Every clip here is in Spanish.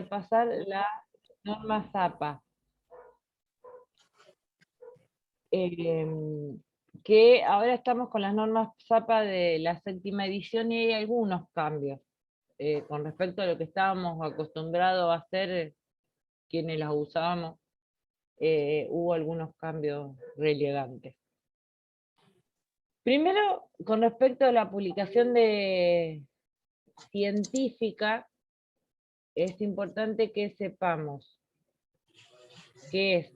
repasar la norma ZAPA, que ahora estamos con las normas ZAPA de la 7ª edición y hay algunos cambios con respecto a lo que estábamos acostumbrados a hacer quienes las usábamos. Hubo algunos cambios relevantes. Primero, con respecto a la publicación científica, es importante que sepamos que es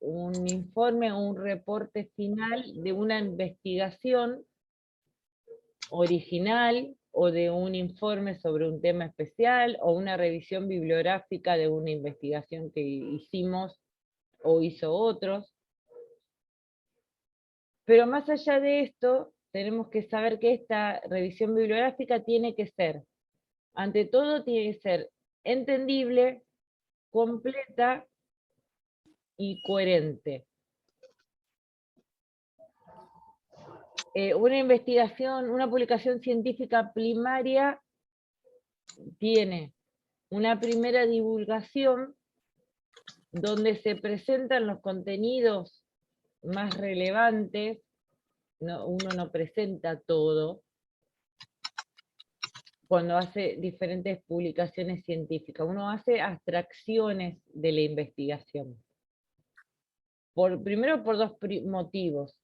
un informe o un reporte final de una investigación original o de un informe sobre un tema especial o una revisión bibliográfica de una investigación que hicimos o hizo otros. Pero más allá de esto, tenemos que saber que esta revisión bibliográfica tiene que ser, ante todo, tiene que ser entendible, completa y coherente. Una investigación, una publicación científica primaria tiene una primera divulgación donde se presentan los contenidos más relevantes. Uno no presenta todo cuando hace diferentes publicaciones científicas, uno hace abstracciones de la investigación. Primero por dos motivos.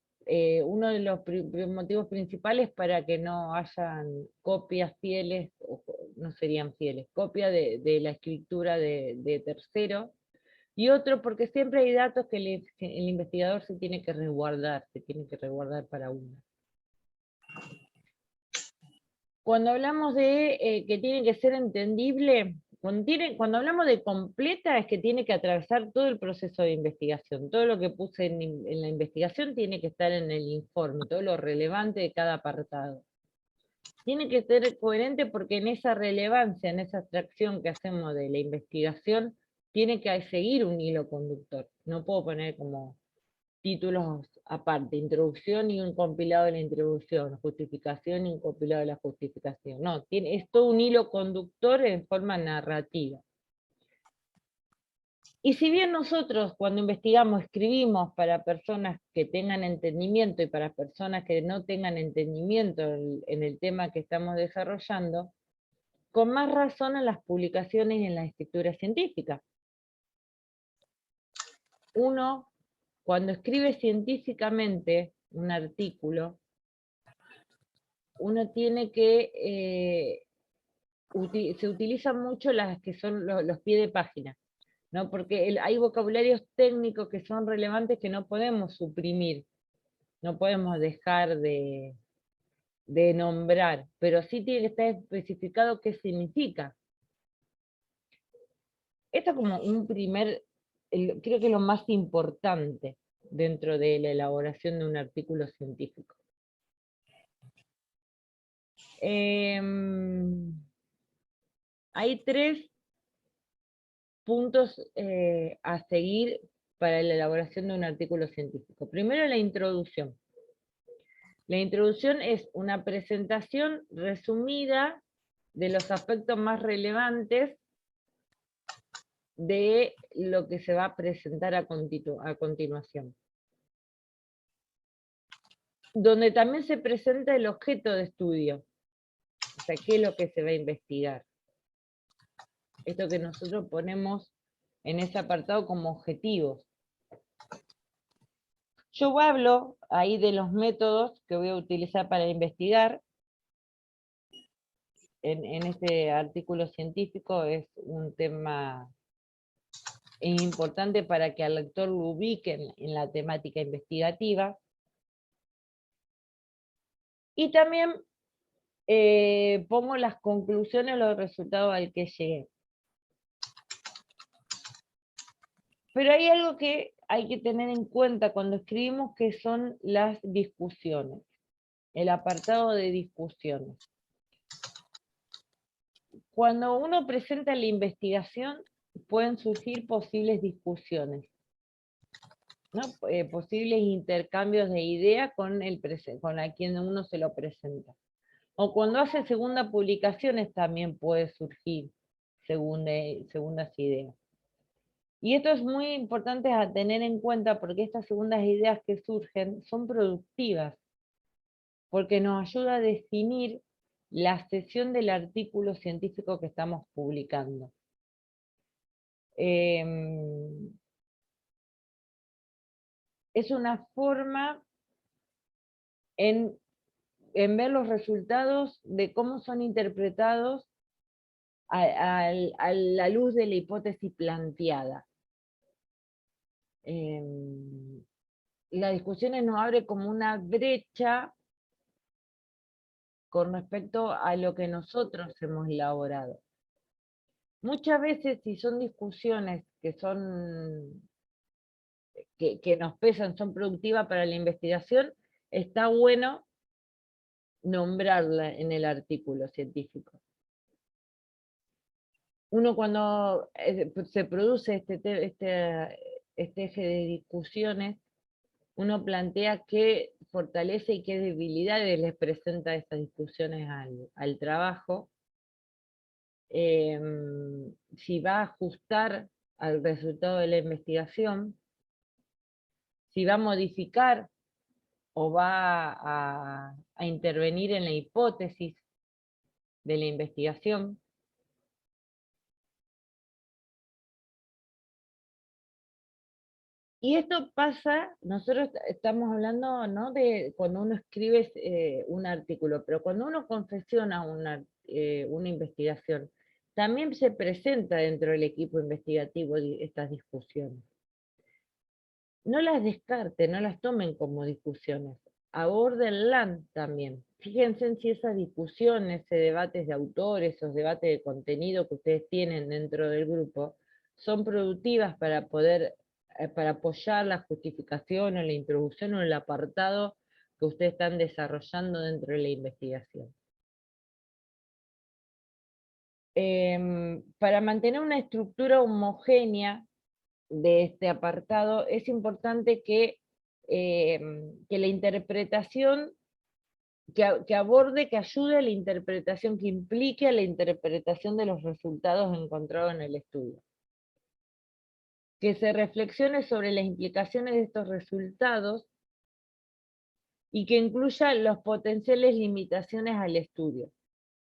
Uno de los motivos principales para que no hayan copias fieles, o no serían fieles, copia de la escritura de tercero, y otro porque siempre hay datos que el investigador se tiene que resguardar para uno. Cuando hablamos de que tiene que ser entendible, cuando hablamos de completa es que tiene que atravesar todo el proceso de investigación. Todo lo que puse en la investigación tiene que estar en el informe, todo lo relevante de cada apartado. Tiene que ser coherente porque en esa relevancia, en esa abstracción que hacemos de la investigación, tiene que seguir un hilo conductor. No puedo poner como títulos aparte, introducción y un compilado de la introducción, justificación y un compilado de la justificación. No, es todo un hilo conductor en forma narrativa. Y si bien nosotros cuando investigamos escribimos para personas que tengan entendimiento y para personas que no tengan entendimiento en el tema que estamos desarrollando, con más razón en las publicaciones y en las escrituras científicas. Uno, cuando escribe científicamente un artículo, uno tiene que, se utilizan mucho las que son los pies de página, ¿no? Porque hay vocabularios técnicos que son relevantes que no podemos suprimir, no podemos dejar de nombrar, pero sí tiene que estar especificado qué significa. Esto es como un creo que es lo más importante dentro de la elaboración de un artículo científico. Hay 3 puntos a seguir para la elaboración de un artículo científico. Primero, la introducción. La introducción es una presentación resumida de los aspectos más relevantes de lo que se va a presentar a continuación. Donde también se presenta el objeto de estudio, o sea, qué es lo que se va a investigar. Esto que nosotros ponemos en ese apartado como objetivos. Yo hablo ahí de los métodos que voy a utilizar para investigar. En este artículo científico es un tema importante para que al lector lo ubique en la temática investigativa. Y también pongo las conclusiones, los resultados al que llegué. Pero hay algo que hay que tener en cuenta cuando escribimos, que son las discusiones, el apartado de discusiones. Cuando uno presenta la investigación, pueden surgir posibles discusiones, ¿no? Posibles intercambios de ideas con a quien uno se lo presenta. O cuando hace segunda publicaciones también puede surgir segundas ideas. Y esto es muy importante a tener en cuenta porque estas segundas ideas que surgen son productivas, porque nos ayuda a definir la sesión del artículo científico que estamos publicando. Es una forma en ver los resultados de cómo son interpretados a la luz de la hipótesis planteada. La discusión nos abre como una brecha con respecto a lo que nosotros hemos elaborado. Muchas veces, si son discusiones que nos pesan, son productivas para la investigación, está bueno nombrarla en el artículo científico. Uno cuando se produce este eje de discusiones, uno plantea qué fortaleza y qué debilidades les presenta estas discusiones al trabajo, si va a ajustar al resultado de la investigación, si va a modificar o va a intervenir en la hipótesis de la investigación. Y esto pasa, nosotros estamos hablando, ¿no?, de cuando uno escribe un artículo, pero cuando uno confecciona una investigación, también se presenta dentro del equipo investigativo estas discusiones. No las descarten, no las tomen como discusiones, abórdenlas también. Fíjense en si esas discusiones, ese debates de autores, esos debates de contenido que ustedes tienen dentro del grupo, son productivas para poder, para apoyar la justificación o la introducción o el apartado que ustedes están desarrollando dentro de la investigación. Para mantener una estructura homogénea de este apartado, es importante que la interpretación, que aborde, que ayude a la interpretación, que implique a la interpretación de los resultados encontrados en el estudio. Que se reflexione sobre las implicaciones de estos resultados y que incluya las potenciales limitaciones al estudio.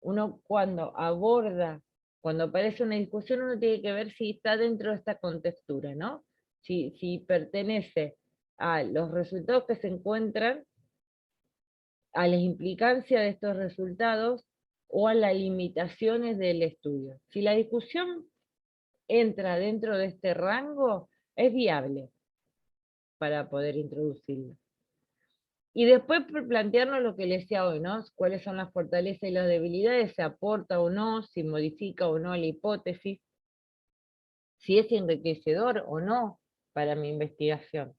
Uno cuando aborda, cuando aparece una discusión, uno tiene que ver si está dentro de esta contextura, ¿no? Si pertenece a los resultados que se encuentran, a las implicancias de estos resultados o a las limitaciones del estudio. Si la discusión entra dentro de este rango, es viable para poder introducirla. Y después plantearnos lo que les decía hoy, ¿no? Cuáles son las fortalezas y las debilidades, se aporta o no, si modifica o no la hipótesis, si es enriquecedor o no para mi investigación.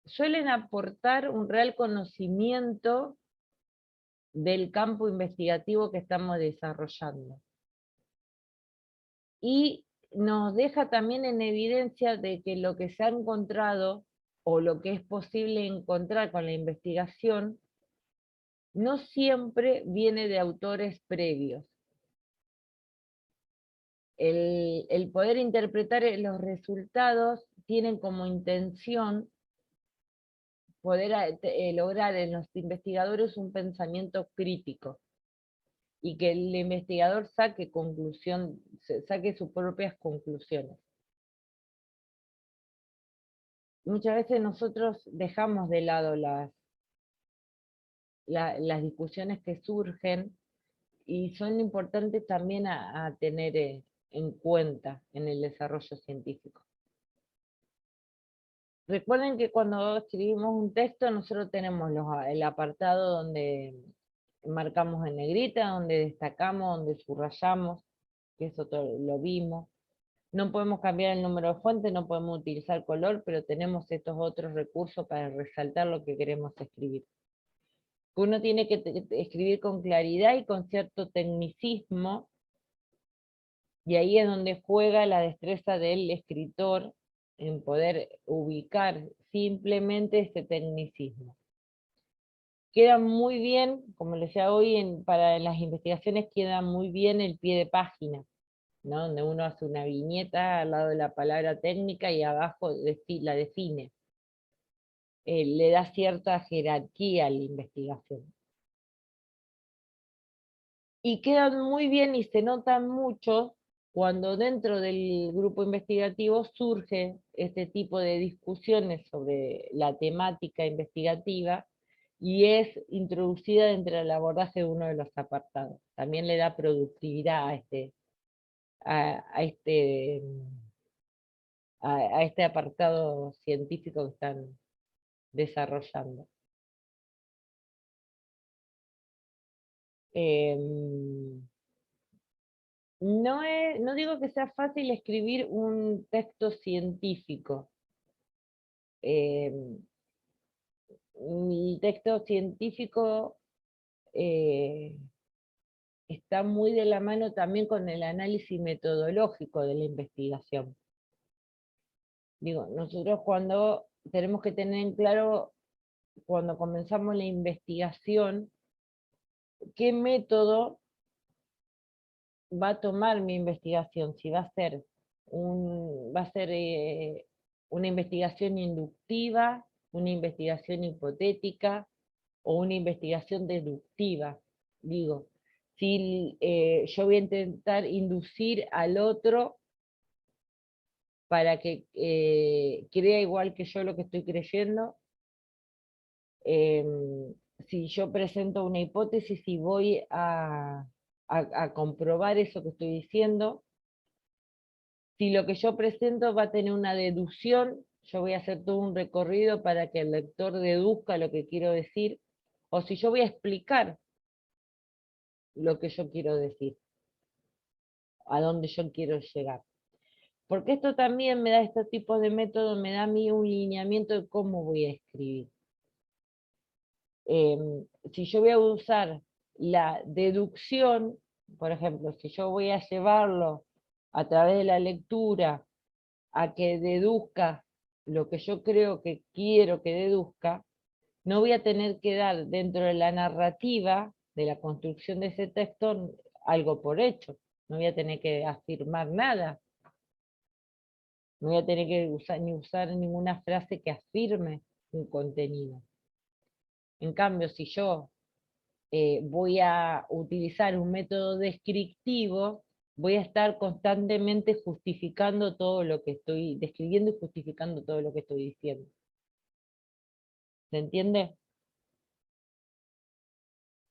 Suelen aportar un real conocimiento del campo investigativo que estamos desarrollando. Y nos deja también en evidencia de que lo que se ha encontrado, o lo que es posible encontrar con la investigación, no siempre viene de autores previos. El poder interpretar los resultados tienen como intención poder lograr en los investigadores un pensamiento crítico, y que el investigador saque sus propias conclusiones. Muchas veces nosotros dejamos de lado las discusiones que surgen, y son importantes también a tener en cuenta en el desarrollo científico. Recuerden que cuando escribimos un texto, nosotros tenemos el apartado donde marcamos en negrita, donde destacamos, donde subrayamos, que eso todo lo vimos. No podemos cambiar el número de fuente, no podemos utilizar color, pero tenemos estos otros recursos para resaltar lo que queremos escribir. Uno tiene que escribir con claridad y con cierto tecnicismo, y ahí es donde juega la destreza del escritor en poder ubicar simplemente ese tecnicismo. queda muy bien, como les decía hoy, para las investigaciones queda muy bien el pie de página, ¿no? Donde uno hace una viñeta al lado de la palabra técnica y abajo la define. Le da cierta jerarquía a la investigación. Y quedan muy bien y se notan mucho cuando dentro del grupo investigativo surge este tipo de discusiones sobre la temática investigativa y es introducida dentro del abordaje de uno de los apartados. También le da productividad a este apartado científico que están desarrollando. Em, no digo que sea fácil escribir un texto científico. El texto científico eh, está muy de la mano también con el análisis metodológico de la investigación. Digo, nosotros cuando tenemos que tener en claro, cuando comenzamos la investigación, qué método va a tomar mi investigación, si va a ser, una investigación inductiva, una investigación hipotética o una investigación deductiva. Digo, si yo voy a intentar inducir al otro para que crea igual que yo lo que estoy creyendo, si yo presento una hipótesis y voy a comprobar eso que estoy diciendo, si lo que yo presento va a tener una deducción, yo voy a hacer todo un recorrido para que el lector deduzca lo que quiero decir, o si yo voy a explicar lo que yo quiero decir, a dónde yo quiero llegar. Porque esto también me da, este tipo de método me da a mí un lineamiento de cómo voy a escribir. Si yo voy a usar la deducción, por ejemplo, si yo voy a llevarlo a través de la lectura a que deduzca lo que yo creo que quiero que deduzca, no voy a tener que dar dentro de la narrativa de la construcción de ese texto algo por hecho. No voy a tener que afirmar nada. No voy a tener que usar ninguna frase que afirme un contenido. En cambio, si yo voy a utilizar un método descriptivo, voy a estar constantemente justificando todo lo que estoy describiendo y justificando todo lo que estoy diciendo. ¿Se entiende?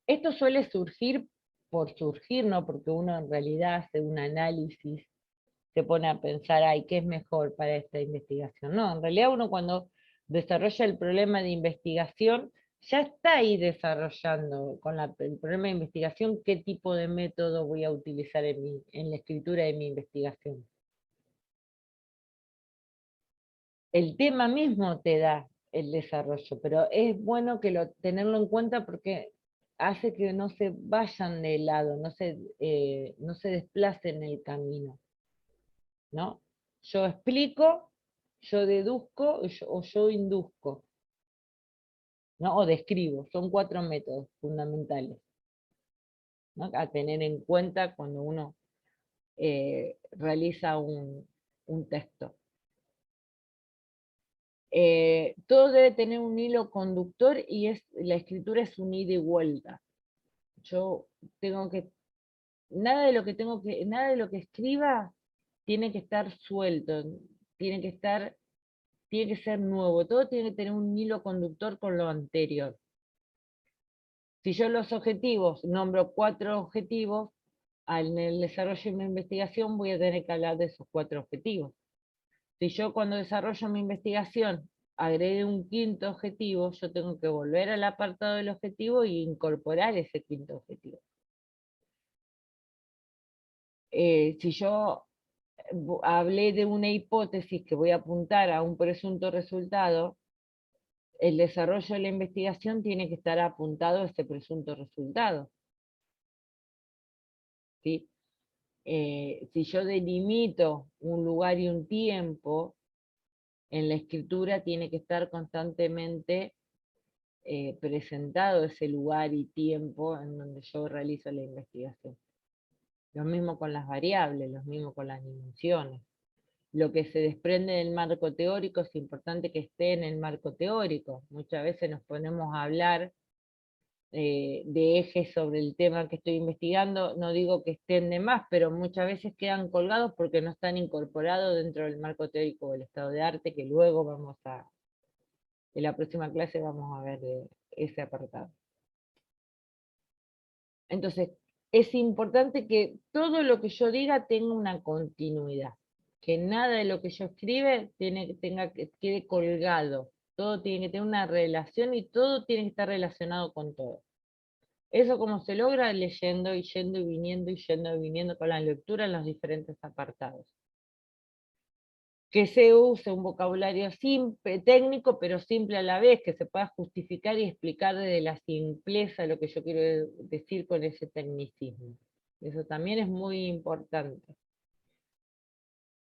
Esto suele surgir por surgir, ¿no? Porque uno en realidad hace un análisis, se pone a pensar, ay, ¿qué es mejor para esta investigación? No, en realidad uno cuando desarrolla el problema de investigación, ya está ahí desarrollando con el problema de investigación qué tipo de método voy a utilizar en la escritura de mi investigación. El tema mismo te da el desarrollo, pero es bueno tenerlo en cuenta porque hace que no se vayan de lado, no se desplacen en el camino, ¿no? Yo explico, yo deduzco o yo induzco, ¿no? O describo, son 4 métodos fundamentales, ¿no? A tener en cuenta cuando uno realiza un texto. Todo debe tener un hilo conductor y la escritura es un ida y vuelta. Yo tengo que, nada de lo que escriba tiene que estar suelto, tiene que estar, tiene que ser nuevo, todo tiene que tener un hilo conductor con lo anterior. Si yo los objetivos, nombro 4 objetivos, en el desarrollo de mi investigación voy a tener que hablar de esos 4 objetivos. Si yo cuando desarrollo mi investigación agregue un quinto objetivo, yo tengo que volver al apartado del objetivo e incorporar ese quinto objetivo. Si yo hablé de una hipótesis que voy a apuntar a un presunto resultado, el desarrollo de la investigación tiene que estar apuntado a ese presunto resultado. ¿Sí? Si yo delimito un lugar y un tiempo, en la escritura tiene que estar constantemente presentado ese lugar y tiempo en donde yo realizo la investigación. Lo mismo con las variables, lo mismo con las dimensiones. Lo que se desprende del marco teórico es importante que esté en el marco teórico. Muchas veces nos ponemos a hablar de ejes sobre el tema que estoy investigando, no digo que estén de más, pero muchas veces quedan colgados porque no están incorporados dentro del marco teórico del estado de arte, que luego en la próxima clase vamos a ver ese apartado. Entonces, es importante que todo lo que yo diga tenga una continuidad, que nada de lo que yo escribe quede colgado, todo tiene que tener una relación y todo tiene que estar relacionado con todo. Eso como se logra leyendo y yendo y viniendo y yendo y viniendo con la lectura en los diferentes apartados. Que se use un vocabulario simple, técnico, pero simple a la vez, que se pueda justificar y explicar desde la simpleza lo que yo quiero decir con ese tecnicismo. Eso también es muy importante.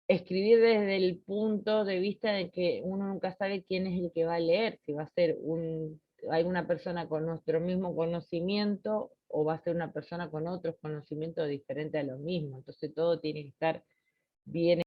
Escribir desde el punto de vista de que uno nunca sabe quién es el que va a leer, si va a ser alguna persona con nuestro mismo conocimiento o va a ser una persona con otros conocimientos diferentes a lo mismo. Entonces todo tiene que estar bien